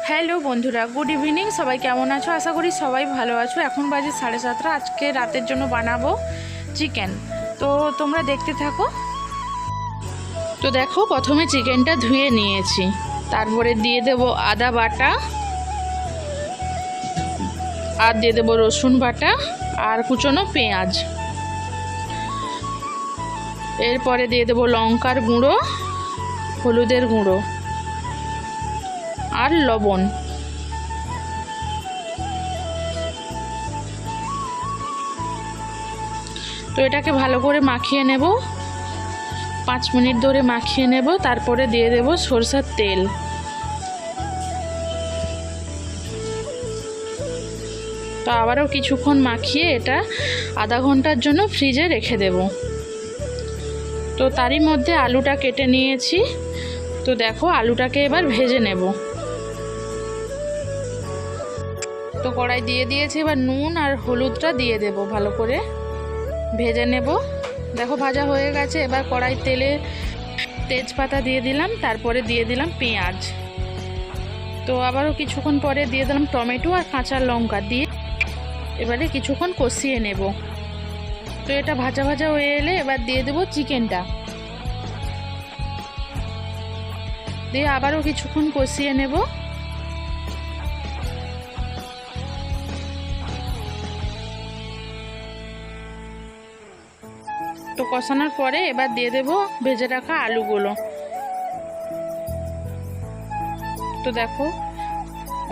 Hello বন্ধুরা, good evening. সবাই কেমন আছো? আশা করি সবাই ভালো আছো। এখন বাজে 7:30। আজকে রাতের জন্য বানাবো চিকেন, তো তোমরা দেখতে থাকো। তো দেখো, প্রথমে চিকেনটা ধুয়ে নিয়েছি, তারপরে দিয়ে দেব আদা বাটা, আর দিয়ে দেবো রসুন বাটা আর কুচনো পেঁয়াজ। এরপরে দিয়ে দেবো লঙ্কার গুঁড়ো, হলুদের গুঁড়ো আর লবণ। তো এটাকে ভালো করে মাখিয়ে নেব, 5 মিনিট ধরে মাখিয়ে নেব। তারপরে দিয়ে দেব সরষের তেল। তো আবারও কিছুক্ষণ মাখিয়ে এটা আধা ঘন্টার জন্য ফ্রিজে রেখে দেব। তো তারই মধ্যে আলুটা কেটে নিয়েছি। তো দেখো, আলুটাকে এবার ভেজে নেব। তো কড়াই দিয়ে দিয়েছি, এবার নুন আর হলুদটা দিয়ে দেব, ভালো করে ভেজে নেব। দেখো ভাজা হয়ে গেছে। এবার কড়াই তেলে তেজপাতা দিয়ে দিলাম, তারপরে দিয়ে দিলাম পেঁয়াজ। তো আবারও কিছুক্ষণ পরে দিয়ে দিলাম টমেটো আর কাঁচা লঙ্কা দিয়ে এবারে কিছুক্ষণ কষিয়ে নেব। তো এটা ভাজা ভাজা হয়ে এলে এবার দিয়ে দেবো চিকেনটা, দিয়ে আবারও কিছুক্ষণ কষিয়ে নেব। তো কষানোর পরে এবার দিয়ে দেব ভেজে রাখা আলুগুলো। তো দেখো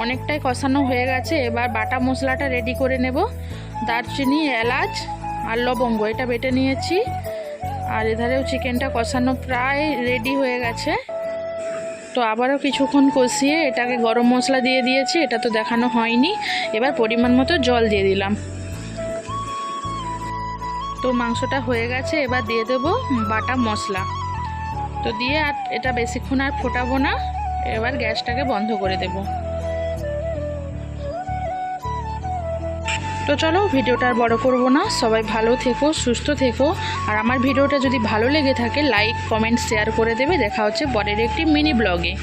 অনেকটাই কষানো হয়ে গেছে। এবার বাটা মশলাটা রেডি করে নেব। দারচিনি, এলাচ আর লবঙ্গ এটা বেটে নিয়েছি। আর এধারেও চিকেনটা কষানো প্রায় রেডি হয়ে গেছে। তো আবারও কিছুক্ষণ কষিয়ে এটাকে গরম মশলা দিয়ে দিয়েছি, এটা তো দেখানো হয়নি। এবার পরিমাণ মতো জল দিয়ে দিলাম। তো মাংসটা হয়ে গেছে, এবার দিয়ে দেব বাটা মশলা। তো দিয়ে আর এটা বেশিক্ষণ আর ফোটাবো না, এবার গ্যাসটাকে বন্ধ করে দেব। তো চলো, ভিডিওটা আর বড় করবো না। সবাই ভালো থেকো, সুস্থ থেকো। আর আমার ভিডিওটা যদি ভালো লেগে থাকে লাইক, কমেন্ট, শেয়ার করে দেবে। দেখা হচ্ছে পরের একটি মিনি ব্লগে।